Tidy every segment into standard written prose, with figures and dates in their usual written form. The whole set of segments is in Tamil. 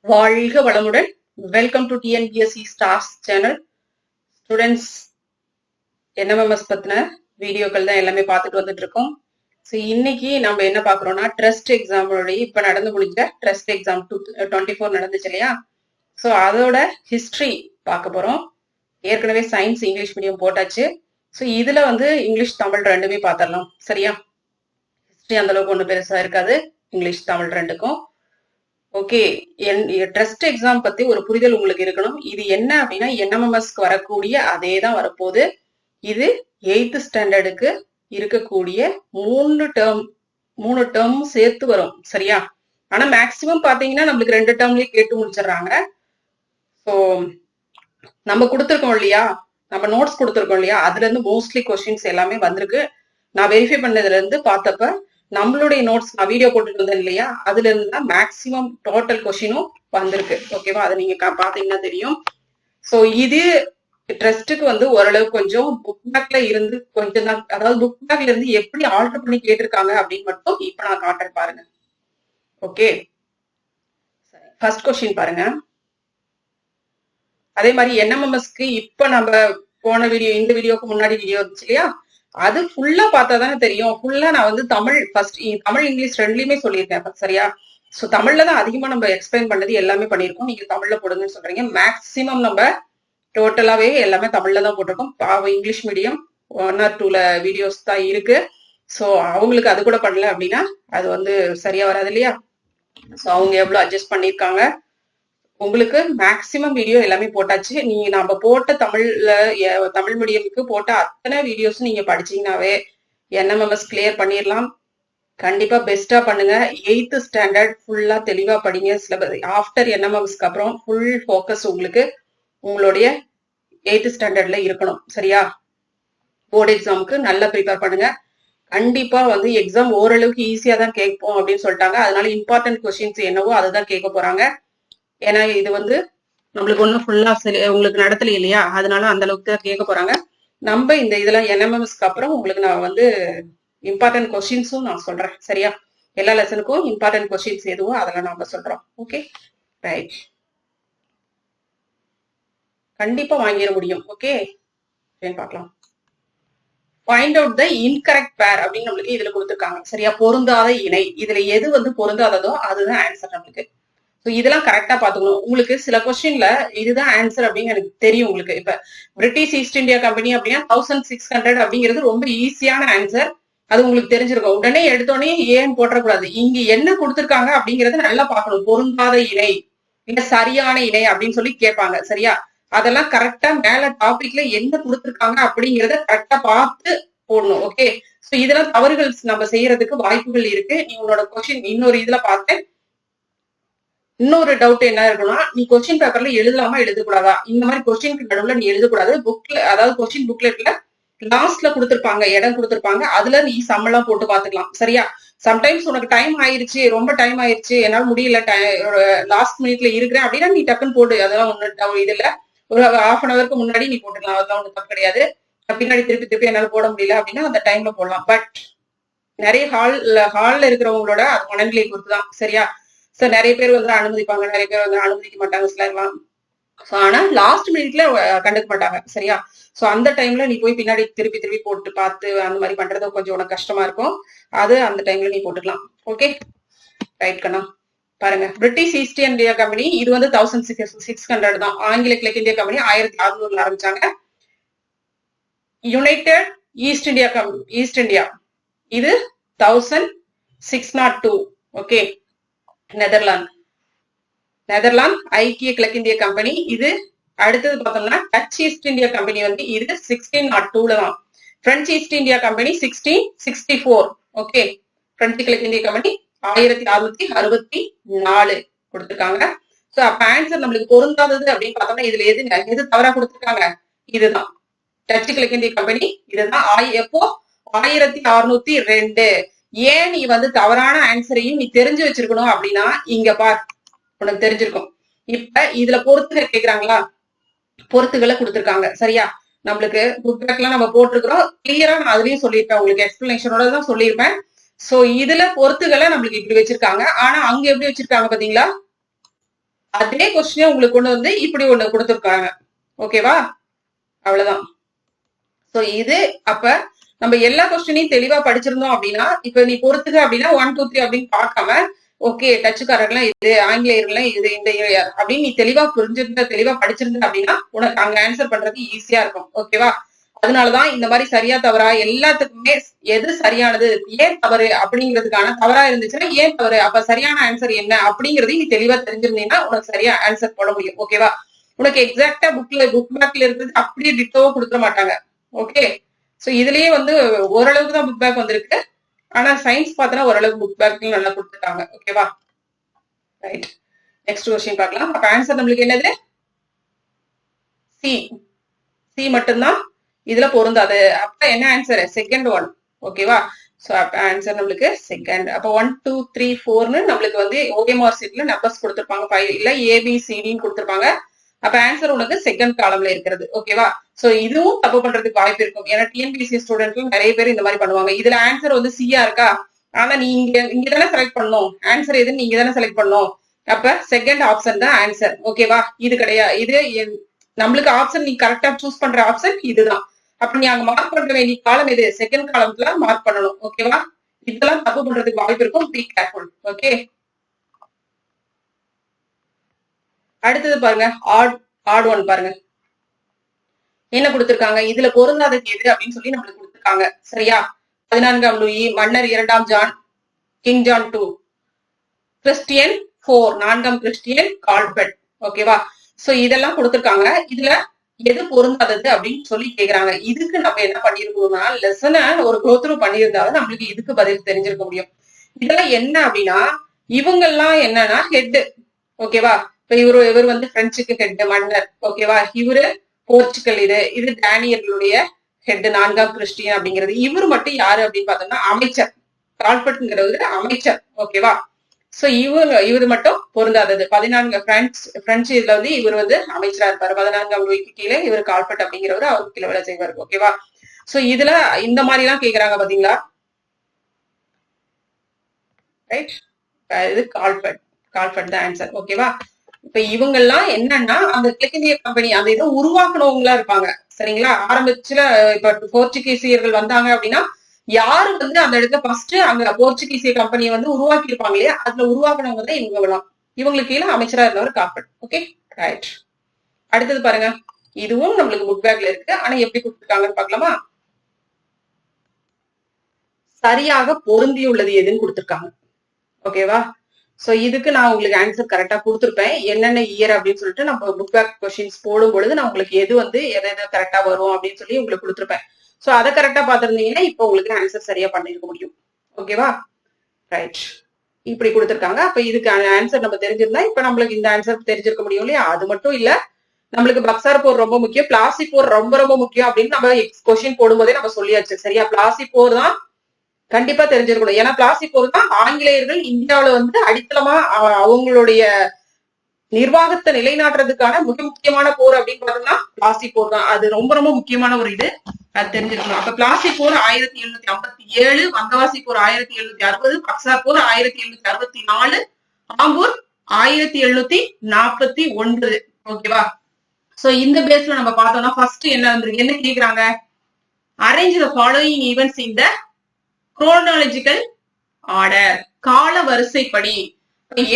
வாழ்க வளமுடன். Welcome to TNPSC stars channel. Students, NMMS பத்தின வீடியோக்கள் தான் எல்லாமே பார்த்துட்டு வந்துட்டு இருக்கோம். ஸோ இன்னைக்கு நம்ம என்ன பார்க்குறோம்னா, ட்ரஸ்ட் எக்ஸாமோடைய இப்போ நடந்து முடிஞ்ச ட்ரஸ்ட் எக்ஸாம் 2024 நடந்துச்சு இல்லையா? ஸோ அதோட ஹிஸ்ட்ரி பார்க்க போறோம். ஏற்கனவே சயின்ஸ் இங்கிலீஷ் மீடியம் போட்டாச்சு. ஸோ இதுல இங்கிலீஷ் தமிழ் ரெண்டுமே பார்த்துடலாம். சரியா? ஹிஸ்ட்ரி அந்த அளவுக்கு ஒன்றும் பெருசா இருக்காது, இங்கிலீஷ் தமிழ் ரெண்டுக்கும். ஓகே, ட்ரஸ்ட் எக்ஸாம் பத்தி ஒரு புரிதல் உங்களுக்கு இருக்கணும். இது என்ன அப்படின்னா, என்எம்எம்எஸ்க்கு வரக்கூடிய அதே தான் வரப்போகுது. இது 8th ஸ்டாண்டர்டுக்கு இருக்கக்கூடிய மூணு டேர்ம் சேர்த்து வரும். சரியா? ஆனா மேக்சிமம் பாத்தீங்கன்னா நம்மளுக்கு 2 டேர்ம்லயே கேட்டு முடிச்சிடுறாங்க. ஸோ நம்ம கொடுத்துருக்கோம் இல்லையா, நம்ம நோட்ஸ் கொடுத்துருக்கோம் இல்லையா, அதுல இருந்து மோஸ்ட்லி கொஸ்டின்ஸ் எல்லாமே வந்திருக்கு. நான் வெரிஃபை பண்ணதுல இருந்து பார்த்தப்ப நம்மளுடைய நோட்ஸ் நான் வீடியோ போட்டுட்டு வந்தேன் இல்லையா, அதுல இருந்து தான் மேக்சிமம் டோட்டல் கொஸ்டினும் வந்திருக்கு. ஓகேவா? அதை நீங்க பாத்தீங்கன்னா தெரியும். சோ இது ட்ரஸ்ட்டுக்கு ஓரளவு கொஞ்சம் புக் பேக்ல இருந்து கொஞ்சம் தான், அதாவது புக் பேக்ல இருந்து எப்படி ஆல்டர் பண்ணி கேட்டிருக்காங்க அப்படின்னு மட்டும் இப்ப நான் காட்டுறேன் பாருங்க. ஓகே, ஃபர்ஸ்ட் கொஸ்டின் பாருங்க. அதே மாதிரி என்எம்எம்எஸ்க்கு இப்ப நம்ம போன வீடியோ, இந்த வீடியோக்கு முன்னாடி வீடியோ இருந்துச்சு இல்லையா, அது ஃபுல்லா பார்த்தா தானே தெரியும். ஃபுல்லா நான் தமிழ் ஃபர்ஸ்ட், தமிழ் இங்கிலீஷ் ரெண்டுலயுமே சொல்லியிருக்கேன். சரியா? சோ தமிழ்ல தான் அதிகமா நம்ம எக்ஸ்பிளைன் பண்ணது எல்லாமே பண்ணிருக்கோம். நீங்க தமிழ்ல போடுங்கன்னு சொல்றீங்க. மேக்சிமம் நம்ம டோட்டலாவே எல்லாமே தமிழ்ல தான் போட்டிருக்கோம். பாவம் இங்கிலீஷ் மீடியம் 1 or 2 வீடியோஸ் தான் இருக்கு. சோ அவங்களுக்கு அது கூட பண்ணல அப்படின்னா அது சரியா வராது இல்லையா? சோ அவங்க எவ்வளவு அட்ஜஸ்ட் பண்ணிருக்காங்க. உங்களுக்கு மேக்சிமம் வீடியோ எல்லாமே போட்டாச்சு. நீங்க நம்ம போட்ட தமிழ் மீடியமுக்கு போட்ட அத்தனை வீடியோஸ் நீங்க படிச்சீங்கன்னாவே என்எம்எம்எஸ் கிளியர் பண்ணிடலாம். கண்டிப்பா பெஸ்டா பண்ணுங்க. 8th ஸ்டாண்டர்ட் ஃபுல்லா தெளிவா படிங்க. சிலபஸ் ஆஃப்டர் என்எம்எம்எஸ்க்கு அப்புறம் ஃபுல் ஃபோக்கஸ் உங்களுக்கு உங்களுடைய 8th ஸ்டாண்டர்ட்ல இருக்கணும். சரியா? போர்டு எக்ஸாமுக்கு நல்லா ப்ரிப்பேர் பண்ணுங்க. கண்டிப்பா எக்ஸாம் ஓரளவுக்கு ஈஸியா தான் கேட்போம் அப்படின்னு சொல்லிட்டாங்க. அதனால இம்பார்ட்டன்ட் கொஸ்டின்ஸ் என்னவோ அதுதான் கேட்க போறாங்க. ஏன்னா இது நம்மளுக்கு ஒன்றும் ஃபுல்லா உங்களுக்கு நடத்தல இல்லையா, அதனால அந்த அளவுக்கு தான் கேட்க போறாங்க. நம்ம இந்த இதெல்லாம் என்எம்எம்எஸ்க்கு அப்புறம் உங்களுக்கு நான் இம்பார்ட்டன்ட் கொஸ்டின்ஸும் நான் சொல்றேன். சரியா? எல்லா லெசனுக்கும் இம்பார்ட்டன்ட் கொஸ்டின்ஸ் எதுவோ அதெல்லாம் நாம சொல்றோம். Okay, right. கண்டிப்பா வாங்கிட முடியும். ஓகே, பார்க்கலாம். ஃபைண்ட் அவுட் த இன்கரெக்ட் பேர் அப்படின்னு நம்மளுக்கு இதுல கொடுத்துருக்காங்க. சரியா? பொருந்தாத இணை. இதுல எது பொருந்தாததோ அதுதான் ஆன்சர் நம்மளுக்கு. இதெல்லாம் கரெக்டா பாத்துக்கணும். உங்களுக்கு சில கொஸ்டின்ல இதுதான் ஆன்சர் அப்படின்னு எனக்கு தெரியும். உங்களுக்கு இப்ப பிரிட்டிஷ் ஈஸ்ட் இந்தியா கம்பெனி அப்படின்னா 1600 அப்படிங்கிறது ரொம்ப ஈஸியான ஆன்சர். அது உங்களுக்கு தெரிஞ்சிருக்கும். உடனே எடுத்தோடனே ஏன் போட்டக்கூடாது. இங்க என்ன கொடுத்திருக்காங்க அப்படிங்கறத நல்லா பாக்கணும். பொருந்தாத இணை இல்ல சரியான இணை அப்படின்னு சொல்லி கேட்பாங்க. சரியா? அதெல்லாம் கரெக்டா மேல டாபிக்ல என்ன கொடுத்திருக்காங்க அப்படிங்கறத கரெக்டா பார்த்து போடணும். ஓகே, சோ இதெல்லாம் தவறுகள் நம்ம செய்யறதுக்கு வாய்ப்புகள் இருக்கு. நீ உன்னோட கொஸ்டின் இன்னொரு இதுல பார்த்தேன். இன்னொரு டவுட் என்ன இருக்குன்னா, நீ கொஸ்டின் பேப்பர்ல எழுதலாமா எழுதக்கூடாதா, இந்த மாதிரி கொஸ்டினுக்கு நடுவுல நீ எழுதக்கூடாது. புக்ல, அதாவது கொஸ்டின் புக்லெட்ல லாஸ்ட்ல கொடுத்திருப்பாங்க, இடம் கொடுத்திருப்பாங்க, அதுல நீ சம்மெல்லாம் போட்டு பாத்துக்கலாம். சரியா? சம்டைம்ஸ் உனக்கு டைம் ஆயிருச்சு, ரொம்ப டைம் ஆயிருச்சு, என்னால முடியல, லாஸ்ட் மினிட்ல இருக்கிறேன் அப்படின்னா நீ டக்குன்னு போடு. அதெல்லாம் ஒண்ணு இது இல்ல. ஒரு 1/2 an hourக்கு முன்னாடி நீ போட்டுக்கலாம். அதெல்லாம் ஒண்ணு தப்பு கிடையாது. பின்னாடி திருப்பி என்னால போட முடியல அப்படின்னா அந்த டைம்ல போடலாம். பட் நிறைய ஹால்ல இருக்கிறவங்களோட அது மனநிலை பொறுத்துதான். சரியா? சோ நிறைய பேர் அனுமதிப்பாங்க, நிறைய பேர் அனுமதிக்க மாட்டாங்க சிலர்லாம். ஆனா லாஸ்ட் மினிட்ல கண்டுக்க மாட்டாங்க. சரியா? சோ அந்த டைம்ல நீ போய் பின்னாடி திருப்பி போட்டு பார்த்து அந்த மாதிரி பண்றது கொஞ்சம் உனக்கு கஷ்டமா இருக்கும். அது அந்த டைம்ல நீ போட்டுக்கலாம். ஓகே, ரைட் கண்ணா. பாருங்க, பிரிட்டிஷ் ஈஸ்ட் இந்தியா கம்பெனி இது 1600 தான். ஆங்கில கிழக்கு இந்தியா கம்பெனி 1600 ஆரம்பிச்சாங்க. யுனைடெட் ஈஸ்ட் இந்தியா இது 1602. ஓகே, நெதர்லாந்து ஐக்கிய கிழக்கிந்திய கம்பெனி இது. அடுத்தது பார்த்தோம்னா டச் ஈஸ்ட் இந்தியா கம்பெனி இது 1602 தான். French East India company 1664. Okay, French கிழக்கிந்திய கம்பெனி 1664 கொடுத்திருக்காங்க. சோ அப்ப ஆன்சர் நம்மளுக்கு பொருந்தாதது அப்படின்னு பார்த்தோம்னா இதுல எது தவறா கொடுத்திருக்காங்க? இதுதான் டச் கிழக்கிந்திய கம்பெனி. இதுதான் எப்போ 1602. ஏன் நீ தவறான ஆன்சரையும் நீ தெரிஞ்சு வச்சிருக்கணும் அப்படின்னா இங்க பார், உனக்கு தெரிஞ்சிருக்கும். இப்ப இதுல பொறுத்துக கேக்குறாங்களா, பொறுத்துகளை கொடுத்திருக்காங்க. சரியா? நம்மளுக்கு புக் பேக் எல்லாம் நம்ம போட்டிருக்கிறோம். கிளியரா நான் அதுலயும் சொல்லியிருப்பேன், உங்களுக்கு எக்ஸ்பிளனேஷனோட தான் சொல்லியிருப்பேன். சோ இதுல பொறுத்துகளை நம்மளுக்கு இப்படி வச்சிருக்காங்க. ஆனா அங்க எப்படி வச்சிருக்காங்க பாத்தீங்களா? அதே கொஸ்டினே உங்களுக்கு கொண்டு வந்து இப்படி ஒண்ணு கொடுத்துருக்காங்க. ஓகேவா? அவ்வளவுதான். சோ இது அப்ப நம்ம எல்லா கொஸ்டினையும் தெளிவா படிச்சிருந்தோம் அப்படின்னா, இப்ப நீ பொறுத்துக்க அப்படின்னா 1 2 3 அப்படின்னு பார்க்காம ஓகே டச்சுக்காரர்லாம் இது, ஆங்கிலேயர்லாம் இது, இந்த அப்படின்னு நீ தெளிவா புரிஞ்சிருந்த, தெளிவா படிச்சிருந்த அப்படின்னா உனக்கு அங்க ஆன்சர் பண்றது ஈஸியா இருக்கும். ஓகேவா? அதனாலதான் இந்த மாதிரி சரியா தவறா எல்லாத்துக்குமே எது சரியானது, ஏன் தவறு அப்படிங்கிறதுக்கான தவறா இருந்துச்சுன்னா ஏன் தவறு, அப்ப சரியான ஆன்சர் என்ன அப்படிங்கறதையும் நீ தெளிவா தெரிஞ்சிருந்தீங்கன்னா உனக்கு சரியா ஆன்சர் போட முடியும். ஓகேவா? உனக்கு எக்ஸாக்டா புக் பேக்ல இருக்கிறது அப்படியே டிட்டோவா கொடுத்துட மாட்டாங்க. ஓகே, சோ இதுலயே வந்து ஓரளவுக்கு தான் புக் பேக் வந்திருக்கு. ஆனா சயின்ஸ் பார்த்தனா ஓரளவுக்கு புக் பேக் நல்லா கொடுத்துருக்காங்க. ஓகேவா? ரைட், நெக்ஸ்ட் क्वेश्चन பார்க்கலாம். அப்ப ஆன்சர் நம்மளுக்கு என்னது? சி. சி மட்டும்தான் இதுல பொருந்தாது. அப்ப என்ன ஆன்சர்? Second one. ஓகேவா? சோ அப்ப ஆன்சர் நம்மளுக்கு செகண்ட். அப்ப 1 2 3 4ன்னு நம்மளுக்கு வந்து ஓஎம்ஆர் சீட்ல நம்பர்ஸ் கொடுத்திருப்பாங்க. 5 இல்ல ஏபிசிடின்னு கொடுத்திருப்பாங்க. அப்ப ஆன்சர் உனக்கு செகண்ட் காலம்ல இருக்கிறது. ஓகேவா? சோ இதுவும் தப்பு பண்றதுக்கு வாய்ப்பு இருக்கும். ஏன்னா டிஎன்பிஎஸ்சி ஸ்டூடெண்ட்ல நிறைய பேர் இந்த மாதிரி பண்ணுவாங்க. இதுல ஆன்சர் வந்து சியா இருக்கா, ஆனா நீ இங்க தானே செலக்ட் பண்ணணும், ஆன்சர் எதுன்னு நீங்க தானே செலக்ட் பண்ணணும். அப்ப செகண்ட் ஆப்ஷன் தான் ஆன்சர். ஓகேவா? இது கிடையாது. இது நம்மளுக்கு ஆப்ஷன் நீ கரெக்டா சூஸ் பண்ற ஆப்ஷன் இதுதான். அப்ப நீ அங்க மார்க் பண்ண வேண்டிய காலம் எது? செகண்ட் காலம்ல மார்க் பண்ணணும். ஓகேவா? இதெல்லாம் தப்பு பண்றதுக்கு வாய்ப்பு இருக்கும். Be careful. ஓகே, அடுத்தது பாருங்க, ஆட் ஒன் பாருங்க என்ன கொடுத்திருக்காங்க. இதுல பொருந்தாத எது அப்படின்னு சொல்லி நம்மளுக்கு கொடுத்திருக்காங்க. சரியா? 14ஆம் லூயி, மன்னர் 2ஆம் ஜான், கிங் ஜான் 2, கிறிஸ்டியன் 4, 4ஆம் கிறிஸ்டியன், கால்பெட். ஓகேவா? சோ இதெல்லாம் கொடுத்திருக்காங்க. இதுல எது பொருந்தாதது அப்படின்னு சொல்லி கேக்குறாங்க. இதுக்கு நம்ம என்ன பண்ணிருக்கோம்னா லெசனை ஒரு க்ளோத்ரூ பண்ணியிருந்தாலும் நம்மளுக்கு இதுக்கு பதில் தெரிஞ்சிருக்க முடியும். இதெல்லாம் என்ன அப்படின்னா இவங்கெல்லாம் என்னன்னா ஹெட். ஓகேவா? இப்ப இவர் வந்து பிரெஞ்சுக்கு ஹெட் மன்னர். ஓகேவா? இவரு போர்ச்சுகல், இது டேனியர்களுடைய ஹெட் 4ஆம் கிறிஸ்டியன் அப்படிங்கிறது. இவர் மட்டும் யாரு அப்படின்னு பார்த்தோம்னா அமைச்சர். கால்பெட்ங்கிறவர் அமைச்சர். ஓகேவா? சோ இவர் மட்டும் பொருந்தாதது. 14 பிரெஞ்சு இதுல வந்து இவர் வந்து அமைச்சரா இருப்பாரு. 14ஆம் லூயிக்கு கீழே இவர் கால்பெட் அப்படிங்கிறவர் அவருக்கு கீழே வேலை செய்வாரு. ஓகேவா? சோ இதுல இந்த மாதிரி எல்லாம் கேக்குறாங்க பாத்தீங்களா? ரைட், இது கால்பெட் தான் ஆன்சர். ஓகேவா? இப்ப இவங்க எல்லாம் என்னன்னா அந்த கிழக்கிந்திய கம்பெனி அந்த இதை உருவாக்குனவங்களா இருப்பாங்க. சரிங்களா? ஆரம்பிச்சுல இப்ப போர்ச்சுகீசியர்கள் வந்தாங்க அப்படின்னா யாரு வந்து அந்த இடத்துல ஃபர்ஸ்ட் அங்க போர்ச்சுகீசிய கம்பெனியை வந்து உருவாக்கி இருப்பாங்க இல்லையா, அதுல உருவாக்குனவங்க தான் இவங்கலாம். இவங்களுக்கு கீழே அமைச்சரா இருந்தவர் கால்பெட். Okay, right. அடுத்தது பாருங்க, இதுவும் நம்மளுக்கு புக் பேக்ல இருக்கு. ஆனா எப்படி கொடுத்துருக்காங்கன்னு பாக்கலாமா? சரியாக பொருந்தியுள்ளது எதுன்னு கொடுத்துருக்காங்க. ஓகேவா? சோ இதுக்கு நான் உங்களுக்கு ஆன்சர் கரெக்டா கொடுத்துருப்பேன். என்னென்ன இயர் அப்படின்னு சொல்லிட்டு நம்ம புக் பேக் கொஸ்டின்ஸ் போடும் பொழுது நான் உங்களுக்கு எது வந்து எது கரெக்டா வரும் அப்படின்னு சொல்லி உங்களுக்கு கொடுத்துருப்பேன். சோ அதை கரெக்டா பாத்திருந்தீங்கன்னா இப்ப உங்களுக்கு ஆன்சர் சரியா பண்ணிருக்க முடியும். ஓகேவா? ரைட், இப்படி கொடுத்துருக்காங்க. அப்ப இதுக்கு ஆன்சர் நம்ம தெரிஞ்சிருந்தா இப்ப நம்மளுக்கு இந்த ஆன்சர் தெரிஞ்சிருக்க முடியும் இல்லையா? அது மட்டும் இல்ல, நம்மளுக்கு பக்சார் போர் ரொம்ப முக்கியம், பிளாசி போர் ரொம்ப ரொம்ப முக்கியம் அப்படின்னு நம்ம கொஸ்டின் போடும்போதே நம்ம சொல்லியாச்சு. சரியா? பிளாசி போர் தான் கண்டிப்பா தெரிஞ்சிருக்கணும். ஏன்னா பிளாசி போர் தான் ஆங்கிலேயர்கள் இந்தியாவில வந்து அடித்தளமா அவங்களுடைய நிர்வாகத்தை நிலைநாட்டுறதுக்கான மிக முக்கியமான போர் அப்படின்னு பார்த்தோம்னா பிளாசி போர் தான். அது ரொம்ப ரொம்ப முக்கியமான ஒரு இது, அது தெரிஞ்சிருக்கணும். அப்ப பிளாசி போர் 1757, வந்தவாசி போர் 1760, பக்சார் போர் 1764, ஆம்பூர் 1749. ஓகேவா? சோ இந்த பேஸ்ல நம்ம பார்த்தோம்னா ஃபர்ஸ்ட் என்ன கேக்குறாங்க? Arrange the following events in the chronological order, கால வரிசைப்படி.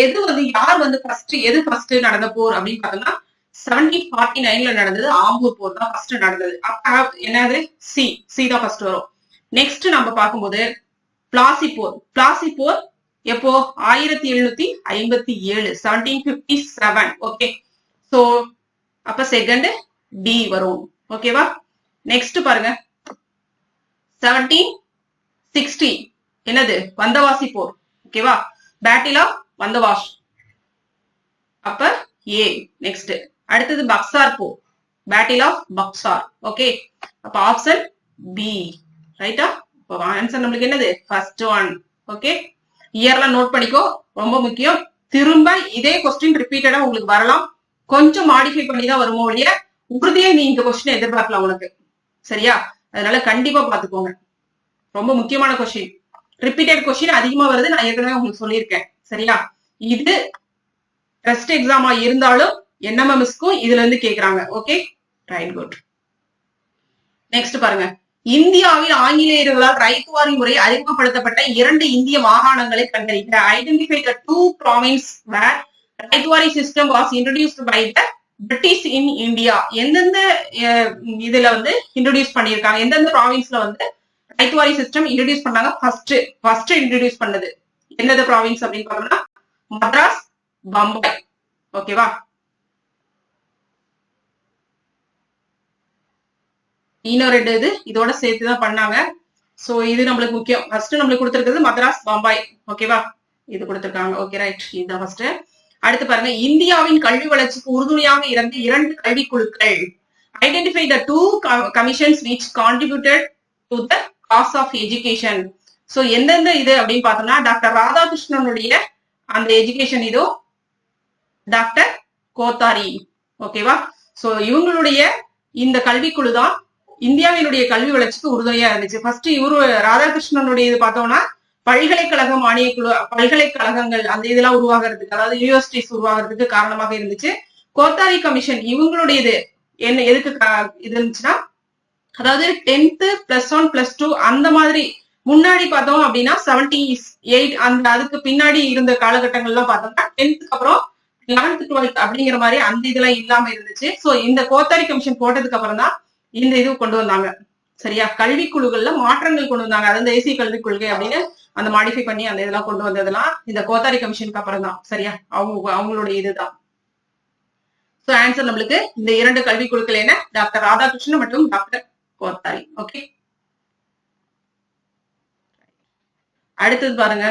எது வந்து யார் வந்து எது ஃபர்ஸ்ட் நடந்த போர் அப்படின்னு பார்த்தோம்னா 1749ல நடந்தது ஆம்பூர் போர் தான் ஃபர்ஸ்ட் நடந்தது. அப்ப என்னது? சி தான் ஃபர்ஸ்ட் வரும். நெக்ஸ்ட் நம்ம பார்க்கும்போது பிளாசி போர் எப்போ? 1757, 1757. ஓகே, சோ அப்ப செகண்ட் டி வரும். ஓகேவா? நெக்ஸ்ட் பாருங்க 1760 என்னது? வந்தவாசி போர். ஓகேவா? பேட்டில் ஆஃப் வந்தவாஷ், அப்ப ஏ. நெக்ஸ்ட் அடுத்தது பக்சார் போர், பேட்டில் ஆஃப் பக்சார். ஓகே, அப்ப ஆப்ஷன் பி. ரைட்டா? இப்போ ஆன்சர் நம்மளுக்கு என்னது? First one. ஓகே, இயர்லாம் நோட் பண்ணிக்கோ, ரொம்ப முக்கியம். திரும்ப இதே கொஸ்டின் ரிப்பீட்டடா உங்களுக்கு வரலாம், கொஞ்சம் மாடிஃபை பண்ணி தான் வருமோ இல்லையா, உறுதியா நீ இந்த கொஸ்டின் எதிர்பார்க்கலாம் உனக்கு. சரியா? அதனால கண்டிப்பா பாத்துக்கோங்க, ரொம்ப முக்கியமான கொஸ்டின். ரிப்பீட்டட் கொஸ்டின் அதிகமா வருது, நான் ஏற்கனவே உங்களுக்கு சொல்லியிருக்கேன். சரியா? இது டெஸ்ட் எக்ஸாமா இருந்தாலும் என்எம்எம்எஸ்க்கும் இதுல இருந்து கேக்குறாங்க. Okay, right, good. நெக்ஸ்ட் பாருங்க, இந்தியாவில் ஆங்கிலேயர்களால் ரைத்துவாரி முறை அறிமுகப்படுத்தப்பட்ட 2 இந்திய மாகாணங்களை கண்டறிக. Identify the 2 province where ryotwari system was introduced by the British in India. எந்தெந்த இதுல வந்து இன்ட்ரோடியூஸ் பண்ணிருக்காங்க, எந்தெந்த ப்ராவின்ஸ்ல வந்து ரைத்துவாரி சிஸ்டம் இன்ட்ரோடியூஸ் பண்ணாங்க? ஃபர்ஸ்ட் இன்ட்ரோடியூஸ் பண்ணது எந்தெந்த ப்ராவின்ஸ் அப்படின்னு பார்த்தோம்னா மദ്രാஸ், பம்பாய். ஓகேவா? இன்னும் 2 இது இதோட சேர்த்துதான் பண்ணாங்க. சோ இது நம்மளுக்கு முக்கியம். ஃபர்ஸ்ட் நம்மளுக்கு கொடுத்திருக்கிறது மദ്രാஸ், பம்பாய். ஓகேவா? இது கொடுத்திருக்காங்க. Okay, right. இதுதான் ஃபர்ஸ்ட். அடுத்து பாருங்க, இந்தியாவின் கல்வி வளர்ச்சிக்கு உறுதுணையாக இருந்த 2 கல்விக்குழுக்கள். Identify the 2 commissions which contributed to the cause of education. So எந்தெந்த இது அப்படின்னு பார்த்தோம்னா டாக்டர் ராதாகிருஷ்ணனுடைய அந்த எஜுகேஷன் இதோ, டாக்டர் கோத்தாரி. ஓகேவா? சோ இவங்களுடைய இந்த கல்விக்குழு தான் இந்தியாவினுடைய கல்வி வளர்ச்சிக்கு உறுதுணையா இருந்துச்சு. ஃபர்ஸ்ட் இவரு ராதாகிருஷ்ணனுடைய இது பார்த்தோம்னா பல்கலைக்கழக மானிய குழு, பல்கலைக்கழகங்கள் அந்த இதெல்லாம் உருவாகிறதுக்கு, அதாவது யூனிவர்சிட்டிஸ் உருவாகிறதுக்கு காரணமாக இருந்துச்சு. கோத்தாரி கமிஷன் இவங்களுடையது என்ன எதுக்கு இது இருந்துச்சுன்னா, அதாவது 10th +1 +2 அந்த மாதிரி முன்னாடி பார்த்தோம் அப்படின்னா 78 அந்த அதுக்கு பின்னாடி இருந்த காலகட்டங்கள்லாம் பார்த்தோம்னா 10th அப்புறம் 11th 12th அப்படிங்கிற மாதிரி அந்த இதெல்லாம் இல்லாம இருந்துச்சு. சோ இந்த கோத்தாரி கமிஷன் போட்டதுக்கு அப்புறம் தான் இந்த இது கொண்டு வந்தாங்க. சரியா? கல்வி குழுக்கள்ல மாற்றங்கள் கொண்டு வந்தாங்க. அதாவது தேசிய கல்விக் கொள்கை அப்படின்னு அந்த மாடிஃபை பண்ணி அந்த இதெல்லாம் கொண்டு வந்ததெல்லாம் இந்த கோத்தாரி கமிஷனுக்கு அப்புறம் தான். சரியா? அவங்களுடைய இதுதான். சோ ஆன்சர் நம்மளுக்கு இந்த 2 கல்வி குழுக்கள் என்ன? டாக்டர் ராதாகிருஷ்ணன் மற்றும் டாக்டர் கோத்தாரி. ஓகே, அடுத்தது பாருங்க,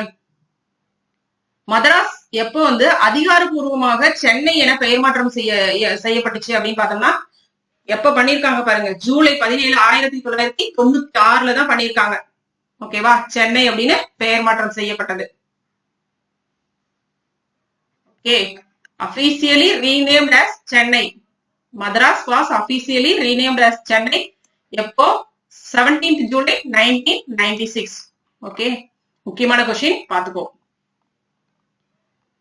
மദ്രാஸ் எப்போ வந்து அதிகாரப்பூர்வமாக சென்னை என பெயர் மாற்றம் செய்யப்பட்டுச்சு அப்படின்னு பார்த்தோம்னா எப்ப பண்ணிருக்காங்க பாருங்க, ஜூலை 17 1996 தான் பண்ணிருக்காங்க. ஓகேவா? சென்னை அப்படின்னு பெயர் மாற்றம் செய்யப்பட்டது. Okay, officially renamed as Chennai. Madras was officially renamed as Chennai எப்போ? 17th July 1996. ஓகே, முக்கியமான கொஸ்டின் பாத்துக்கோ.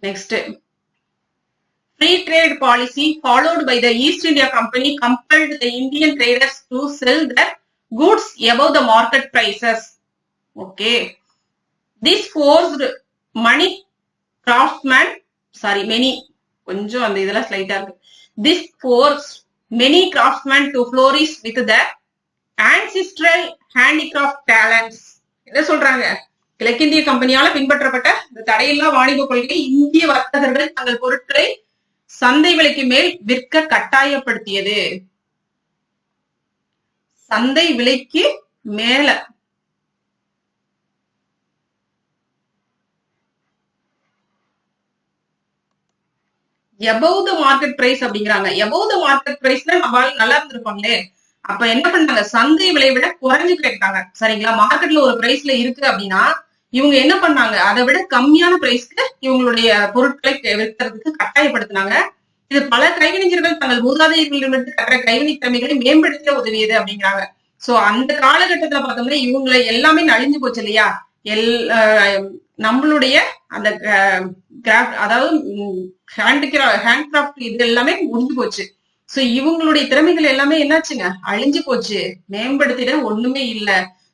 Next, free trade policy followed by the East India Company compelled the Indian traders to sell their goods above the market prices. Okay, this forced many craftsmen, கொஞ்சம் அந்த இதெல்லாம் ஸ்லைட்டா இருக்கு. This forced many craftsmen to flourish with their ancestral handicraft talents. என்ன சொல்றாங்க? கிழக்கிந்திய கம்பெனியால பின்பற்றப்பட்ட இந்த தடையில்லா வாணிப கொள்கை இந்திய வர்த்தகர்கள் தங்கள் பொருட்களை சந்தை விலைக்கு மேல் விற்க கட்டாயப்படுத்தியது. சந்தை விலைக்கு மேல above the market price அப்படிங்கிறாங்க. above the market priceனா நம்மளால நல்லா இருந்திருப்பாங்களே. அப்ப என்ன பண்ணாங்க? சந்தை விலை விட குறைஞ்சு கேட்டாங்க. சரிங்களா? மார்க்கெட்ல ஒரு பிரைஸ்ல இருக்கு அப்படின்னா இவங்க என்ன பண்ணாங்க? அதை விட கம்மியான பிரைஸ்க்கு இவங்களுடைய பொருட்களை விற்கிறதுக்கு கட்டாயப்படுத்தினாங்க. இது பல கைவினைஞர்கள் தங்கள் மூதாதையர்களிடமிருந்து கற்ற கைவினை திறமைகளை மேம்படுத்த உதவியது அப்படிங்கிறாங்க. சோ அந்த காலகட்டத்துல பார்த்தோம்னா இவங்களை எல்லாமே நலிஞ்சு போச்சு இல்லையா? நம்மளுடைய அந்த கிராஃப்ட், அதாவது ஹேண்ட் கிராஃப்ட் இது எல்லாமே முடிஞ்சு போச்சு. சோ இவங்களுடைய திறமைகள் எல்லாமே என்னாச்சுங்க? அழிஞ்சு போச்சு. மேம்படுத்திட ஒண்ணுமே இல்ல.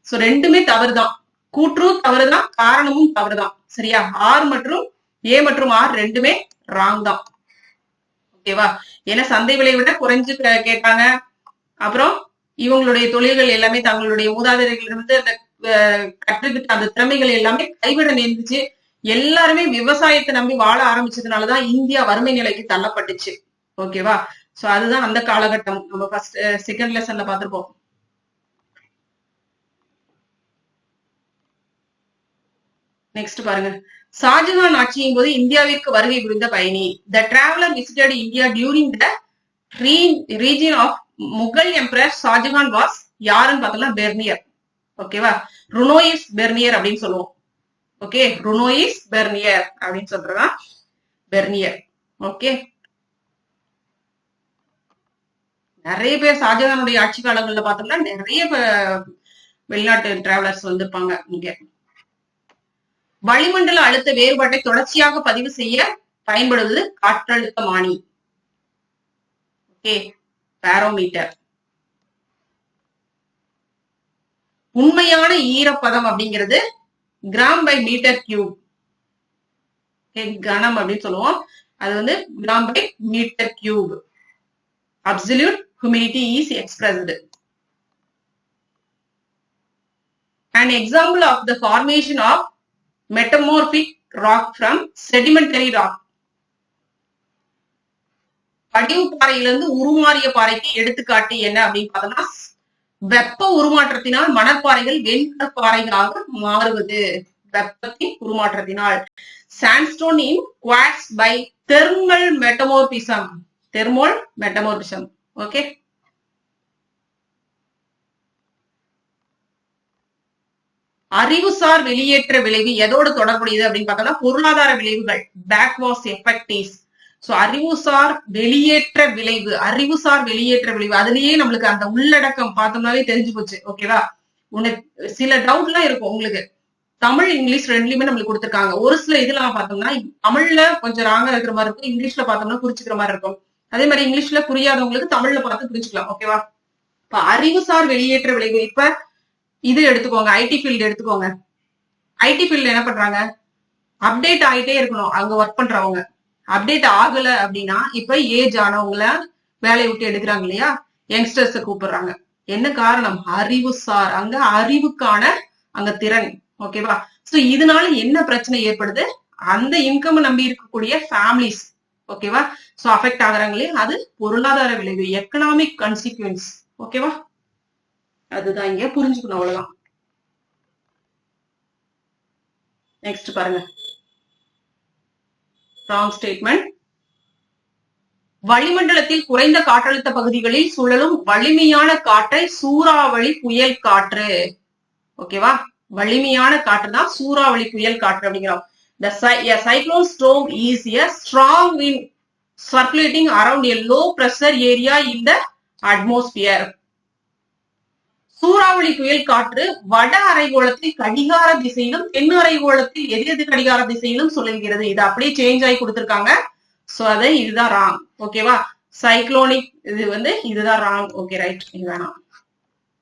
சோ ரெண்டுமே தவறுதான். கூற்றும் தவறுதான், காரணமும் தவறுதான். சரியா? ஆர் மற்றும் ஏ மற்றும் ஆர் ரெண்டுமே ராங் தான். ஓகேவா? ஏன்னா சந்தை விலை விட குறைஞ்சு கேட்டாங்க. அப்புறம் இவங்களுடைய தொழில்கள் எல்லாமே தங்களுடைய மூதாதையர்களிடமிருந்து அந்த கற்றுக்கிட்ட அந்த திறமைகள் எல்லாமே கைவிட நேர்ந்துச்சு. எல்லாருமே விவசாயத்தை நம்பி வாழ ஆரம்பிச்சதுனாலதான் இந்தியா வறுமை நிலைக்கு தள்ளப்பட்டுச்சு. ஓகேவா? சோ அதுதான் அந்த காலகட்டம். நம்ம ஃபர்ஸ்ட் செகண்ட் லெசன்ல பார்த்திருப்போம். நெக்ஸ்ட் பாருங்க, ஷாஜகான் ஆட்சியின் போது இந்தியாவிற்கு வருகை புரிந்த பயணி. The traveller visited India during the reign of Mughal emperor Shahjahan was யாருன்னு பார்த்தோம்னா பெர்னியர். ஓகேவா? ருனோயிஸ் பெர்னியர் அப்படின்னு சொல்லுவோம். ஓகே, ருனோயிஸ் பெர்னியர் அப்படின்னு சொல்றதா பெர்னியர். ஓகே, நிறைய பேர் ஷாஜகானுடைய ஆட்சி காலங்கள்ல பார்த்தோம்னா நிறைய வெளிநாட்டு டிராவலர்ஸ் வந்திருப்பாங்க. இங்க வளிமண்டல அழுத்த வேறுபாட்டை தொடர்ச்சியாக பதிவு செய்ய பயன்படுவது காற்றழுத்தமானி. Okay, barometer. உண்மையான ஈரப்பதம் அப்படிங்கிறது கிராம் பை மீட்டர் கியூப். கனம் அப்படின்னு சொல்லுவோம். அது வந்து gram by metre cube. Absolute humidity is expressed. An example of the formation of metamorphic rock from sedimentary rock. படிவு பாறையிலிருந்து உருமாறிய பாறைக்கு எடுத்துக்காட்டு என்ன அப்படின்னு பார்த்தோம்னா, வெப்ப உருமாற்றத்தினால் மணற்பாறைகள் வெண்கற்பாறைகளாக மாறுவது. வெப்பத்தின் உருமாற்றத்தினால். Sandstone in quartz by thermal metamorphism. Thermal metamorphism. Okay, அறிவுசார் வெளியேற்ற விளைவு எதோடு தொடர்புடையது அப்படின்னு பார்த்தோம்னா, பொருளாதார விளைவுகள். பேக்வாஸ் எஃபெக்டிஸ். சோ அறிவுசார் வெளியேற்ற விளைவு. அறிவுசார் வெளியேற்ற விளைவு அதுலயே நம்மளுக்கு அந்த உள்ளடக்கம் பார்த்தோம்னாவே தெரிஞ்சு போச்சு. ஓகேவா, உனக்கு சில டவுட் எல்லாம் இருக்கும் உங்களுக்கு. தமிழ் இங்கிலீஷ் ரெண்டுலயுமே நம்மளுக்கு கொடுத்துருக்காங்க. ஒரு சில இதெல்லாம் பார்த்தோம்னா தமிழ்ல கொஞ்சம் ராங்கா இருக்கிற மாதிரி இருக்கும், இங்கிலீஷ்ல பார்த்தோம்னா புரிச்சுக்கிற மாதிரி இருக்கும். அதே மாதிரி இங்கிலீஷ்ல புரியாதவங்களுக்கு தமிழ்ல பார்த்து புரிஞ்சுக்கலாம். ஓகேவா, இப்ப அறிவுசார் வெளியேற்ற விளைவு. இப்ப இது எடுத்துக்கோங்க, ஐடி ஃபீல்டு எடுத்துக்கோங்க. ஐடி ஃபீல்டு என்ன பண்றாங்க, அப்டேட் ஆகிட்டே இருக்கணும். அங்க ஒர்க் பண்றவங்க அப்டேட் ஆகல அப்படின்னா, இப்ப ஏஜ் ஆனவங்கள வேலையை விட்டு எடுக்கிறாங்க இல்லையா, யங்ஸ்டர்ஸ் கூப்பிடுறாங்க. என்ன காரணம், அறிவுசார். அங்க அறிவுக்கான அங்க திறன். ஓகேவா, சோ இதனால என்ன பிரச்சனை ஏற்படுது, அந்த இன்கம் நம்பி இருக்கக்கூடிய ஃபேமிலிஸ் ஓகேவா, சோ அஃபெக்ட் ஆகுறாங்களே, அது பொருளாதார விளைவு, எக்கனாமிக் கான்சிக்வன்ஸ். ஓகேவா, அதுதான் இங்க புரிஞ்சுக்கணும். அவ்வளவுதான். நெக்ஸ்ட் பாருங்க, ராங் ஸ்டேட்மெண்ட். வளிமண்டலத்தில் குறைந்த காற்றழுத்த பகுதிகளில் சுழலும் வலிமையான காற்றை சூறாவளி புயல் காற்று. ஓகேவா, வலிமையான காற்று தான் சூறாவளி புயல் காற்று அப்படிங்கிறோம். The cyclone storm is a strong wind circulating around a low pressure area in the atmosphere. சூறாவளி புயல் காற்று வட அரைகோளத்தில் கடிகார திசையிலும் தென் அரைகோளத்தில் எதிரெது கடிகார திசையிலும் சுழல்கிறது. இது அப்படியே சேஞ்ச் ஆகி கொடுத்திருக்காங்க. சோ அதை இதுதான் ராங். ஓகேவா, சைக்ளோனிக் இது வந்து இதுதான் ராங். ஓகே, ரைட், இது வேணாம்.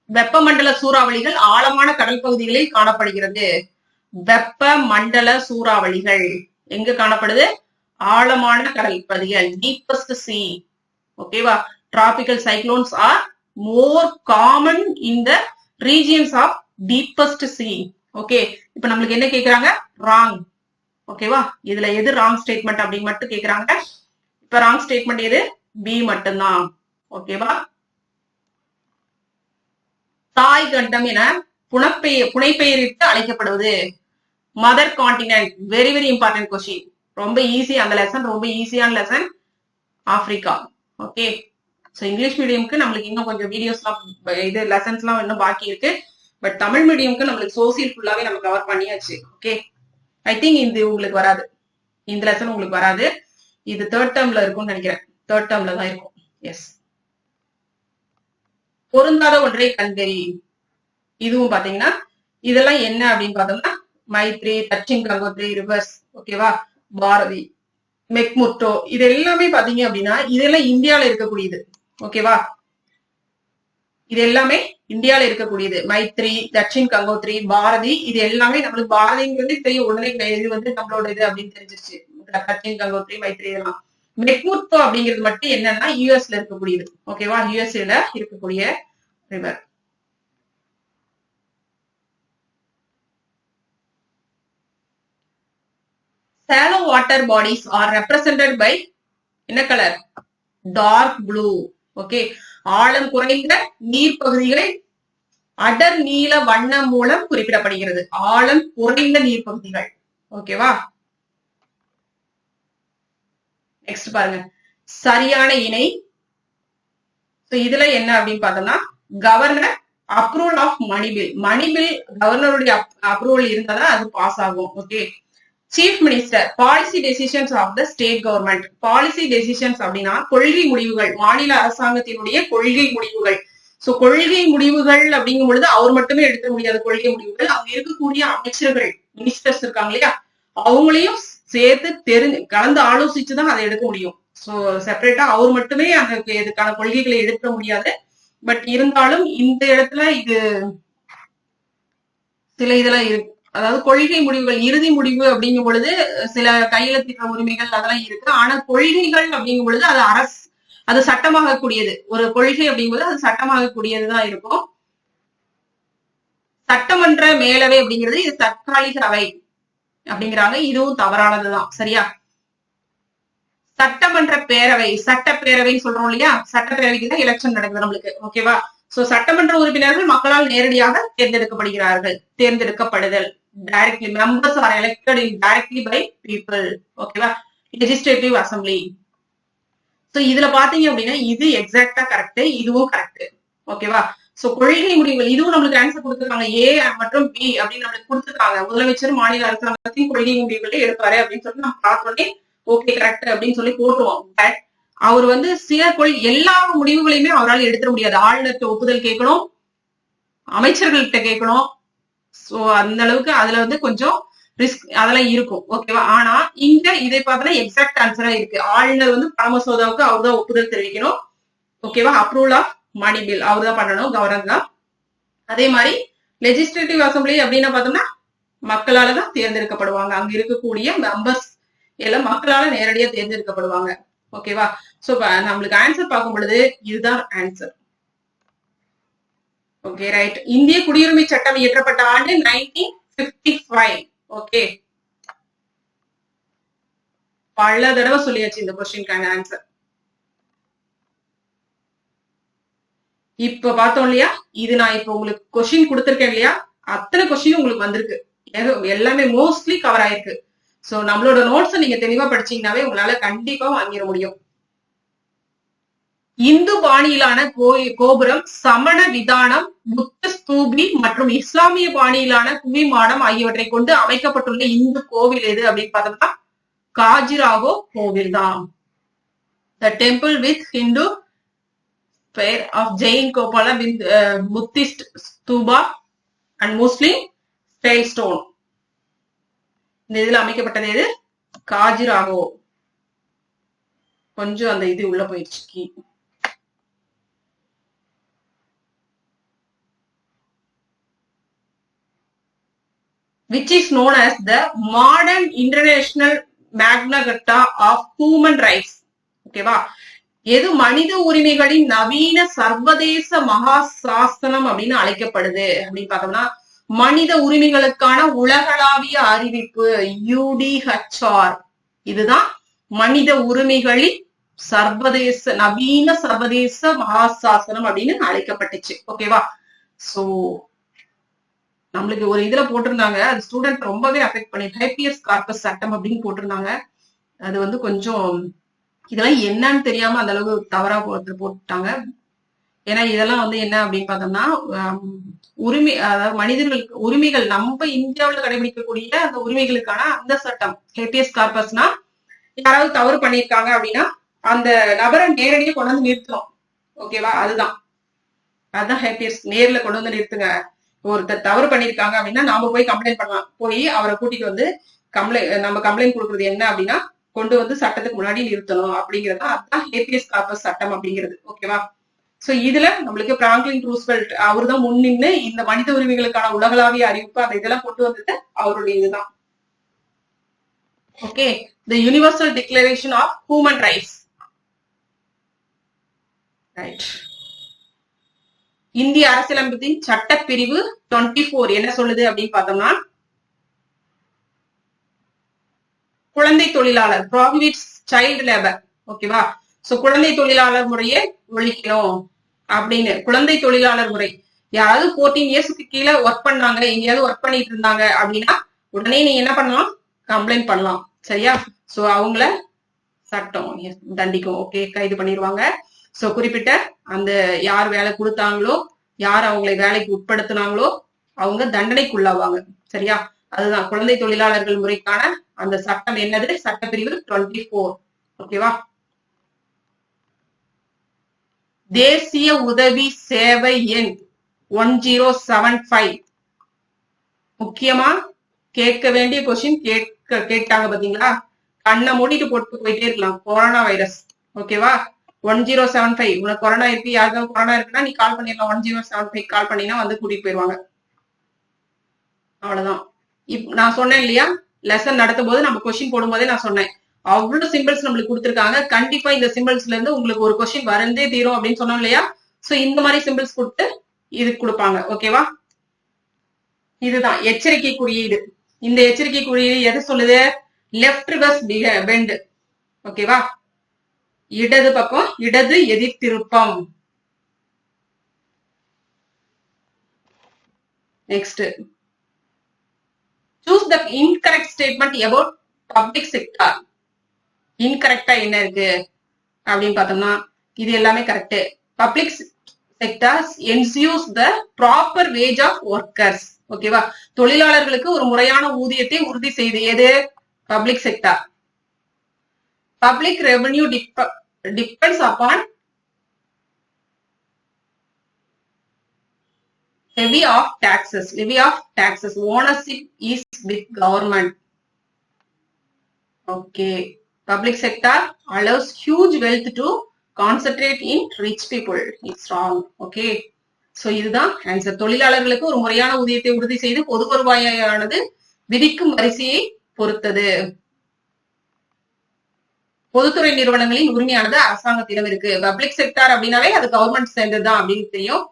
வெப்பமண்டல சூறாவளிகள் ஆழமான கடல் பகுதிகளில் காணப்படுகிறது. வெப்ப மண்டல சூறாவளிகள் எங்க காணப்படுது, ஆழமான கடல் பகுதிகள், டீப்பஸ்ட் சி. ஓகேவா, tropical cyclones are more common in the regions of deepest sea. ஓகே, இப்ப நம்மளுக்கு என்ன கேக்குறாங்க, ராங். ஓகேவா, இதுல எது ராங் ஸ்டேட்மெண்ட் அப்படின்னு மட்டும் கேக்குறாங்க. இப்ப ராங் ஸ்டேட்மெண்ட் எது, பி மட்டும்தான். ஓகேவா, தாய் கண்டம் என புனைப்பெயரிட்டு அழைக்கப்படுவது. Mother continent, very very important question. ரொம்ப ஈஸி, அந்த லெசன் ரொம்ப ஈஸியான லெசன். ஆப்பிரிக்கா. ஓகே, சோ இங்கிலீஷ் மீடியம்க்கு நம்மளுக்கு இன்னும் கொஞ்சம் வீடியோஸ் எல்லாம் இது லெசன்ஸ் எல்லாம் இன்னும் பாக்கி இருக்கு. பட் தமிழ் மீடியம்க்கு நம்மளுக்கு சோசியல் ஃபுல்லாவே நம்ம கவர் பண்ணியாச்சு. ஓகே, ஐ திங்க் இது உங்களுக்கு வராது, இந்த லெசன் உங்களுக்கு வராது. இது தேர்ட் டேர்ம்ல இருக்கும்னு நினைக்கிறேன். தேர்ட் டேர்ம்ல தான் இருக்கும். எஸ். பொருந்தாத ஒன்றை கண்டறி. இதுவும் பாத்தீங்கன்னா இதெல்லாம் என்ன அப்படின்னு பார்த்தோம்னா, மைத்ரி, தட்சின் கங்கோத்ரி, ரிவர்ஸ். ஓகேவா, பாரதி, மெக்முர்டோ, இது எல்லாமே பாத்தீங்க அப்படின்னா இதெல்லாம் இந்தியாவில இருக்கக்கூடியது. ஓகேவா, இது எல்லாமே இந்தியாவில இருக்கக்கூடியது. மைத்ரி, தட்சின் கங்கோத்ரி, பாரதி, இது எல்லாமே நம்மளுக்கு பாரதிங்கிறது தெரியும், உடனே இது வந்து நம்மளோட இது அப்படின்னு தெரிஞ்சிருச்சு. தட்சின் கங்கோத்ரி, மைத்ரி இதெல்லாம். மெக்முர்டோ அப்படிங்கிறது மட்டும் என்னன்னா யூஎஸ்ல இருக்கக்கூடியது. ஓகேவா, யூஎஸ்ஏல இருக்கக்கூடிய river. Shallow water bodies are represented by என்ன கலர், டார்க் ப்ளூ. ஓகே, ஆழம் குறைந்த நீர் பகுதிகளை அடர் நீல வண்ணம் மூலம் குறிப்பிடப்படுகிறது. ஆழம் குறைந்த நீர் பகுதிகள். ஓகேவா, நெக்ஸ்ட் பாருங்க, சரியான இணை. இதுல என்ன அப்படின்னு பார்த்தோம்னா, governor approval of money bill. Money bill கவர்னருடைய அப்ரூவல் இருந்தாதான் அது பாஸ் ஆகும். Okay, chief minister, policy decisions of the state government. Policy decisions அப்படின்னா கொள்கை முடிவுகள், மாநில அரசாங்கத்தினுடைய கொள்கை முடிவுகள். சோ கொள்கை முடிவுகள் அப்படிங்கும் பொழுது அவர் மட்டுமே எடுக்க முடியாத கொள்கை முடிவுகள், அவங்க இருக்கக்கூடிய அமைச்சர்கள், மினிஸ்டர்ஸ் இருக்காங்க இல்லையா, அவங்களையும் சேர்த்து கலந்து ஆலோசிச்சுதான் அதை எடுக்க முடியும். சோ செப்பரேட்டா அவர் மட்டுமே அந்த இதுக்கான கொள்கைகளை எடுக்க முடியாது. பட் இருந்தாலும் இந்த இடத்துல இது சில இதெல்லாம் இருக்கு. அதாவது கொள்கை முடிவுகள், இறுதி முடிவு அப்படிங்கும் பொழுது சில கையெழுத்திட்ட உரிமைகள் அதெல்லாம் இருக்கு. ஆனா கொள்கைகள் அப்படிங்கும் பொழுது அது அது சட்டமாக கூடியது. ஒரு கொள்கை அப்படிங்கும்போது அது சட்டமாக கூடியதுதான் இருக்கும். சட்டமன்ற மேலவை அப்படிங்கிறது இது தற்காலிக அவை அப்படிங்கிறாங்க. இதுவும் தவறானதுதான். சரியா? சட்டமன்ற பேரவை, சட்டப்பேரவைன்னு சொல்றோம் இல்லையா? சட்டப்பேரவைக்கு தான் எலெக்ஷன் நடக்குது நம்மளுக்கு. ஓகேவா? சோ சட்டமன்ற உறுப்பினர்கள் மக்களால் நேரடியாக தேர்ந்தெடுக்கப்படுதல். Directly members are elected directly by people. ஓகேவா? Legislative assembly. சோ இதுல பாத்தீங்க அப்படின்னா இது எக்ஸாக்டா கரெக்ட், இதுவும் கரெக்ட். ஓகேவா? சோ கொள்கை முடிவுகள் இதுவும் நம்மளுக்கு ஆன்சர் கொடுத்துருக்காங்க. ஏ மற்றும் பி அப்படின்னு நம்மளுக்கு கொடுத்துருக்காங்க. முதலமைச்சர் மாநில அரசாங்கத்தின் கொள்கை முடிவுகளை எடுப்பாரு அப்படின்னு சொல்லி நம்ம பார்த்தோன்னே ஓகே கரெக்ட் அப்படின்னு சொல்லி போட்டுருவோம். பட் அவர் வந்து எல்லா முடிவுகளையுமே அவரால் எடுத்துட முடியாது. ஆளுநர்கிட்ட ஒப்புதல் கேட்கணும், அமைச்சர்கள்கிட்ட கேட்கணும். சோ அந்த அளவுக்கு அதுல வந்து கொஞ்சம் ரிஸ்க் அதெல்லாம் இருக்கும். ஓகேவா? ஆனா இங்க இதை பார்த்தா எக்ஸாக்ட் ஆன்சரா இருக்கு. ஆளுநர் வந்து பண மசோதாவுக்கு அவர் தான் ஒப்புதல் தெரிவிக்கணும். ஓகேவா? அப்ரூவல் ஆஃப் மணி பில் அவர் தான் பண்ணணும், கவர்னர் தான். அதே மாதிரி லெஜிஸ்லேட்டிவ் அசம்பிளி அப்படின்னு பார்த்தோம்னா மக்களால தான் தேர்ந்தெடுக்கப்படுவாங்க. அங்க இருக்கக்கூடிய மெம்பர்ஸ் எல்லாம் மக்களால நேரடியா தேர்ந்தெடுக்கப்படுவாங்க. ஓகேவா? சோ நம்மளுக்கு ஆன்சர் பார்க்கும் பொழுது இதுதான் ஆன்சர். Okay right. இந்திய குடியுரிமை சட்டம் இயற்றப்பட்ட ஆண்டு 1955. ஓகே, பல தடவை சொல்லியாச்சு இந்த கொஸ்டினுக்கான ஆன்சர். இப்ப பார்த்தோம் இல்லையா? இது நான் இப்ப உங்களுக்கு கொஸ்டின் கொடுத்திருக்கேன் இல்லையா? அத்தனை கொஸ்டின் உங்களுக்கு வந்திருக்கு. எல்லாமே மோஸ்ட்லி கவர் ஆயிருக்கு. சோ நம்மளோட நோட்ஸ் நீங்க தெளிவா படிச்சீங்கன்னாவே உங்களால கண்டிப்பா வாங்கிட முடியும். இந்து பாணியிலான கோபுரம், சமண விதானம், புத்த ஸ்தூபி மற்றும் இஸ்லாமிய பாணியிலான குவிமாடம் ஆகியவற்றை கொண்டு அமைக்கப்பட்டுள்ள இந்து கோவில் எது அப்படின்னு பார்த்தோம்னா காஜிராகோ கோவில் தான். The temple with Hindu fair of Jain Kopala with Buddhist stupa and Muslim style stone. இந்த இதுல அமைக்கப்பட்டது எது? காஜிராகோ. கொஞ்சம் அந்த இது உள்ள போயிடுச்சு. Which is known as the modern international Magna Carta of human rights. ஓகேவா? எது மனித உரிமைகளின் நவீன சர்வதேச மகா சாசனம் அப்படின்னு அழைக்கப்படுது அப்படின்னு பார்த்தோம்னா மனித உரிமைகளுக்கான உலகளாவிய அறிவிப்பு UDHR. இதுதான் மனித உரிமைகளின் நவீன சர்வதேச மகா சாசனம் அப்படின்னு அழைக்கப்பட்டுச்சு. ஓகேவா? சோ நம்மளுக்கு ஒரு இதுல போட்டிருந்தாங்க, அது ஸ்டூடெண்ட் ரொம்பவே அஃபெக்ட் பண்ணி ஹேபியஸ் கார்பஸ் சட்டம் அப்படின்னு போட்டிருந்தாங்க. அது வந்து கொஞ்சம் இதெல்லாம் என்னன்னு தெரியாம அந்த அளவுக்கு தவறா போட்டுட்டாங்க. ஏன்னா இதெல்லாம் வந்து என்ன அப்படின்னு பார்த்தோம்னா அதாவது மனிதர்களுக்கு உரிமைகள் நம்ம இந்தியாவில் கடைபிடிக்கக்கூடிய அந்த உரிமைகளுக்கான அந்த சட்டம். ஹேபியஸ் கார்பஸ்னா யாராவது தவறு பண்ணியிருக்காங்க அப்படின்னா அந்த நபரை நேரடியாக கொண்டு வந்து நிறுத்தணும். ஓகேவா? அதுதான் ஹேபியஸ். நேர்ல கொண்டு வந்து நிறுத்துங்க. ஒருத்தர் தவறு பண்ணிருக்காங்க அப்படின்னா நாம போய் கம்ப்ளைண்ட் பண்ணலாம். போய் அவரை கூட்டிட்டு வந்து நம்ம கம்ப்ளைண்ட் கொடுக்கறது என்ன அப்படின்னா கொண்டு வந்து சட்டத்துக்கு முன்னாடி நிறுத்தணும் அப்படிங்கிறது. அதுதான் ஹேபியஸ் கார்பஸ் சட்டம் அப்படிங்கிறது. ஓகேவா? சோ இதுல நம்மளுக்கு பிராங்க்லின் ரூஸ்வெல்ட் அவர் தான் முன்னின்று இந்த மனித உரிமைகளுக்கான உலகளாவிய அறிவிப்பு அந்த இதெல்லாம் கொண்டு வந்தது அவருடைய இதுதான். Okay, the universal declaration of human rights. Right. இந்திய அரசியலமைப்பின் சட்டப்பிரிவு 24 என்ன சொல்லுது அப்படின்னு பார்த்தோம்னா குழந்தை தொழிலாளர், ப்ராஹிபிட்ஸ் சைல்டு லேபர். ஓகேவா? சோ குழந்தை தொழிலாளர் முறையை ஒழிக்கணும் அப்படின்னு. குழந்தை தொழிலாளர் முறை யாராவது 14 இயர்ஸ்க்கு கீழே ஒர்க் பண்ணாங்க, எங்கேயாவது ஒர்க் பண்ணிட்டு இருந்தாங்க அப்படின்னா உடனே நீங்க என்ன பண்ணலாம்? கம்ப்ளைண்ட் பண்ணலாம். சரியா? சோ அவங்கள சட்டம் தண்டிக்கும். ஓகே, கைது பண்ணிடுவாங்க. சோ குறிப்பிட்ட அந்த யார் வேலை கொடுத்தாங்களோ, யார் அவங்களை வேலைக்கு உட்படுத்தினாங்களோ அவங்க தண்டனைக்குள்ளாவாங்க. சரியா? அதுதான் குழந்தை தொழிலாளர்கள் முறைக்கான அந்த சட்டம் என்னது? சட்டப்பிரிவு 24. ஓகேவா? தேசிய உதவி சேவை எண் 1075. முக்கியமா கேட்க வேண்டிய கொஸ்டின், கேட்டாங்க பாத்தீங்களா, கண்ணை மூடிட்டு போட்டு போயிட்டே இருக்கலாம். Corona virus. ஓகேவா, 1075 உனக்கு கொரோனா இருக்கு, யாருக்காவது கொரோனா இருக்குன்னா நீ கால் பண்ணிடலாம். 1075 கால் பண்ணினா வந்து கூட்டிட்டு போயிருவாங்க. அவ்வளவுதான். நான் சொன்னேன் இல்லையா, லெசன் நடத்தும் போது நம்ம கொஸ்டின் போடும் போதே நான் சொன்னேன், அவ்வளவு சிம்பிள்ஸ் நம்மளுக்கு கொடுத்துருக்காங்க. கண்டிப்பா இந்த சிம்பிள்ஸ்ல இருந்து உங்களுக்கு ஒரு கொஸ்டின் வரந்தே தீரும் அப்படின்னு சொன்னோம் இல்லையா. சோ இந்த மாதிரி சிம்பிள்ஸ் கொடுத்து இது கொடுப்பாங்க. ஓகேவா, இதுதான் எச்சரிக்கை குறியீடு. இந்த எச்சரிக்கை குறியீடு எது சொல்லுது, லெப்ட் ரிவர்ஸ் பெண்ட். ஓகேவா, இடது பக்கம் இடது எதிர் திருப்பம். Next, choose the incorrect statement about public sector. இன்கரெக்டா என்ன இருக்கு அப்படின்னு பார்த்தோம்னா இது எல்லாமே correct. Public sectors ensures the proper wage of workers. ஓகேவா, தொழிலாளர்களுக்கு ஒரு முறையான ஊதியத்தை உறுதி செய்து எது, public sector. Public revenue depends upon levy of taxes. Ownership is with government. Okay, public sector allows huge wealth to concentrate in rich people. It's wrong. Okay, so இதுதான் ஆன்சர். தொழிலாளர்களுக்கு ஒரு முறையான ஊதியத்தை உறுதி செய்து பொது வருவாயானது விதிக்கும் வரிசையை பொறுத்தது. பொதுத்துறை நிறுவனங்களின் உரிமையானது அரசாங்கத்திடம் இருக்கு. பப்ளிக் செக்டார் அப்படின்னாவே அது கவர்மெண்ட் சேர்ந்ததுதான் அப்படின்னு தெரியும்.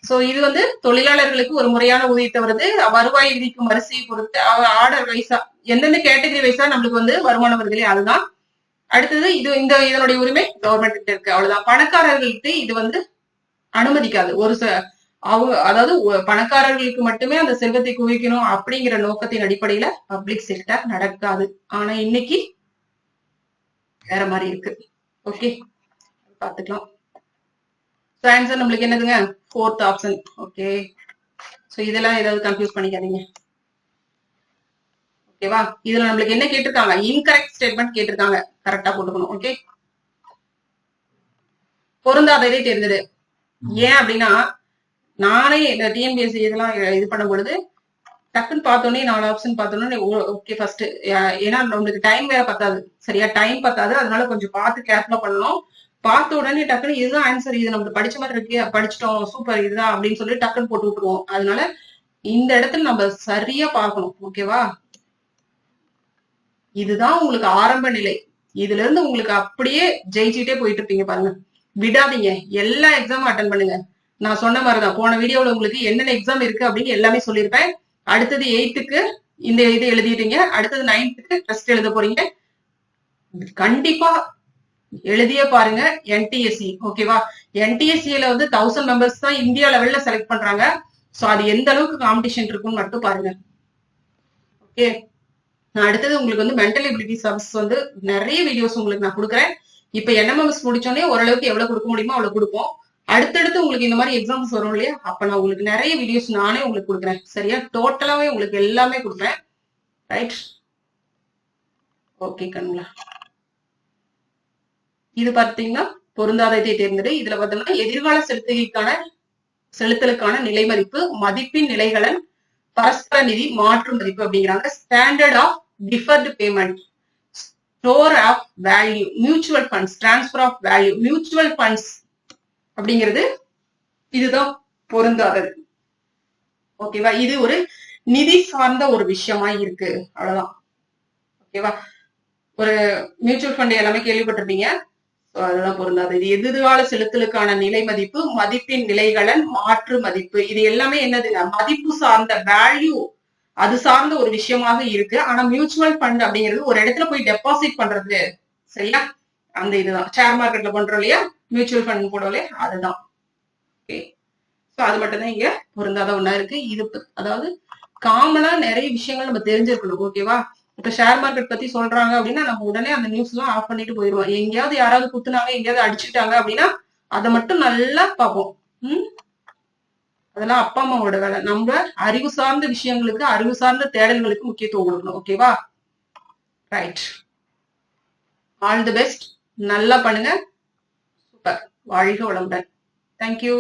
சோ இது வந்து தொழிலாளர்களுக்கு ஒரு முறையான ஊதியத்தை வருது, வருவாய் விதிக்கும் வரிசையை பொறுத்து ஆர்டர் வைஸா எந்தெந்த கேட்டகரி வைஸா நம்மளுக்கு வந்து வருமானம் வருது, அதுதான். அடுத்தது இது இதனுடைய உரிமை கவர்மெண்ட் கிட்ட இருக்கு. அவ்வளவுதான். பணக்காரர்களுக்கு இது வந்து அனுமதிக்காது. அதாவது பணக்காரர்களுக்கு மட்டுமே அந்த செல்வத்தை குவிக்கணும் அப்படிங்கிற நோக்கத்தின் அடிப்படையில பப்ளிக் செக்டார் நடக்காது. ஆனா இன்னைக்கு வேற மாதிரி இருக்கு. ஓகே, பாத்துக்கலாம். ஆன்சர் நம்மளுக்கு என்னதுங்க, 4th ஆப்ஷன். ஓகே, சோ இதெல்லாம் ஏதாவது கன்ஃபியூஸ் பண்ணிக்காதீங்க. ஓகேவா, இதுல நம்மளுக்கு என்ன கேட்டிருக்காங்க, இன்கரெக்ட் ஸ்டேட்மெண்ட் கேட்டிருக்காங்க, கரெக்டா போட்டுக்கணும். ஓகே, பொருந்தாததே தெரிஞ்சது. ஏன் அப்படின்னா நானே இந்த டிஎன்பிஎஸ்சி இதெல்லாம் இது பண்ணும் பொழுது டக்குன்னு பார்த்தோன்னே 4 ஆப்ஷன் பார்த்தோன்னே ஓகே ஃபர்ஸ்ட், ஏன்னா நம்மளுக்கு டைம் வேற பத்தாது, சரியா டைம் பத்தாது. அதனால கொஞ்சம் பார்த்து கேர்ஃபுல்லா பண்ணணும். பார்த்த உடனே டக்குன்னு இதுதான் ஆன்சர், இது நமக்கு படிச்ச மாதிரி இருக்கு, படிச்சிட்டோம் சூப்பர் இதுதான் அப்படின்னு சொல்லி டக்குன்னு போட்டு விட்டுருவோம். அதனால இந்த இடத்துல நம்ம சரியா பார்க்கணும். ஓகேவா, இதுதான் உங்களுக்கு ஆரம்ப நிலை. இதுல இருந்து உங்களுக்கு அப்படியே ஜெயிச்சுட்டே போயிட்டு இருப்பீங்க. பாருங்க, விடாதீங்க, எல்லா எக்ஸாமும் அட்டன் பண்ணுங்க. நான் சொன்ன மாதிரிதான் போன வீடியோல உங்களுக்கு என்னென்ன எக்ஸாம் இருக்கு அப்படின்னு எல்லாமே சொல்லியிருப்பேன். அடுத்தது 8th இந்த இது எழுதிட்டீங்க, அடுத்தது 9th டெஸ்ட் எழுத போறீங்க. கண்டிப்பா எழுதியே பாருங்க என்டிஎஸ்சி. ஓகேவா, என்டிஎஸ்சியில வந்து 1000 மெம்பர்ஸ் தான் இந்தியா லெவல்ல செலக்ட் பண்றாங்க. சோ அது எந்த அளவுக்கு காம்படிஷன் இருக்குன்னு மட்டும் பாருங்க. ஓகே, நான் அடுத்தது உங்களுக்கு வந்து மென்டல் எபிலிட்டி சப்ஸ் வந்து நிறைய வீடியோஸ் உங்களுக்கு நான் கொடுக்குறேன். இப்ப என்எம்எஸ் முடிச்சோடனே ஓரளவுக்கு எவ்வளவு கொடுக்க முடியுமோ அவ்வளவு கொடுப்போம். அடுத்தடுத்து உங்களுக்கு இந்த மாதிரி எக்ஸாம்ஸ் வரும் இல்லையா, அப்ப நான் உங்களுக்கு நிறைய வீடியோஸ் நானே உங்களுக்கு கொடுக்குறேன். சரியா, டோட்டலாவே உங்களுக்கு எல்லாமே கொடுப்பேன். ரைட், ஓகே கண்ணுங்களா. இது பார்த்தீங்கன்னா பொருந்தாததை தேர்ந்தது. இதுல பார்த்தோம்னா எதிர்கால செலுத்தலுக்கான நிலை மதிப்பு, மதிப்பின் நிலைகளன், பரஸ்பர நிதி மாற்று மதிப்பு அப்படிங்கிறாங்க. Standard of deferred payment, store of value, mutual funds, transfer of value, mutual funds அப்படிங்கிறது இதுதான் பொருந்தாதது. ஓகேவா, இது ஒரு நிதி சார்ந்த ஒரு விஷயமா இருக்கு, அவ்வளவுதான். ஓகேவா, ஒரு மியூச்சுவல் ஃபண்ட் எல்லாமே கேள்விப்பட்டிருப்பீங்க, அதுதான் பொருந்தாது. இது எதிர்கால செலுத்தலுக்கான நிலை மதிப்பு, மதிப்பின் நிலைகளன், மாற்று மதிப்பு, இது எல்லாமே என்னதுங்க, மதிப்பு சார்ந்த வேல்யூ, அது சார்ந்த ஒரு விஷயமாக இருக்கு. ஆனா மியூச்சுவல் ஃபண்ட் அப்படிங்கிறது ஒரு இடத்துல போய் டெபாசிட் பண்றது, சரியா, அந்த இதுதான் ஷேர் மார்க்கெட்ல பண்றோம் இல்லையா, மியூச்சுவல் ஃபண்ட் போடவே அதுதான். ஓகே, சோ அது மட்டும் தான் இங்க பொருந்தாத ஒண்ணா இருக்கு. இது அதாவது காமனா நிறைய விஷயங்கள் நம்ம தெரிஞ்சிருக்கணும். ஓகேவா, இப்ப ஷேர் மார்க்கெட் பத்தி சொல்றாங்க அப்படின்னா நம்ம உடனே அந்த நியூஸ் எல்லாம் ஆஃப் பண்ணிட்டு போயிடுவோம். எங்கேயாவது யாராவது குத்துனாங்க, எங்கேயாவது அடிச்சுட்டாங்க அப்படின்னா அதை மட்டும் நல்லா பார்ப்போம். அதெல்லாம் அப்பா அம்மாவோட வேலை. நம்ம அறிவு சார்ந்த விஷயங்களுக்கு, அறிவு சார்ந்த தேடல்களுக்கு முக்கியத்துவம் கொடுக்கணும். ஓகேவா, ரைட், ஆல் தி பெஸ்ட், நல்லா பண்ணுங்க, சூப்பர், வாழ்க வளமுடன். தேங்க்யூ.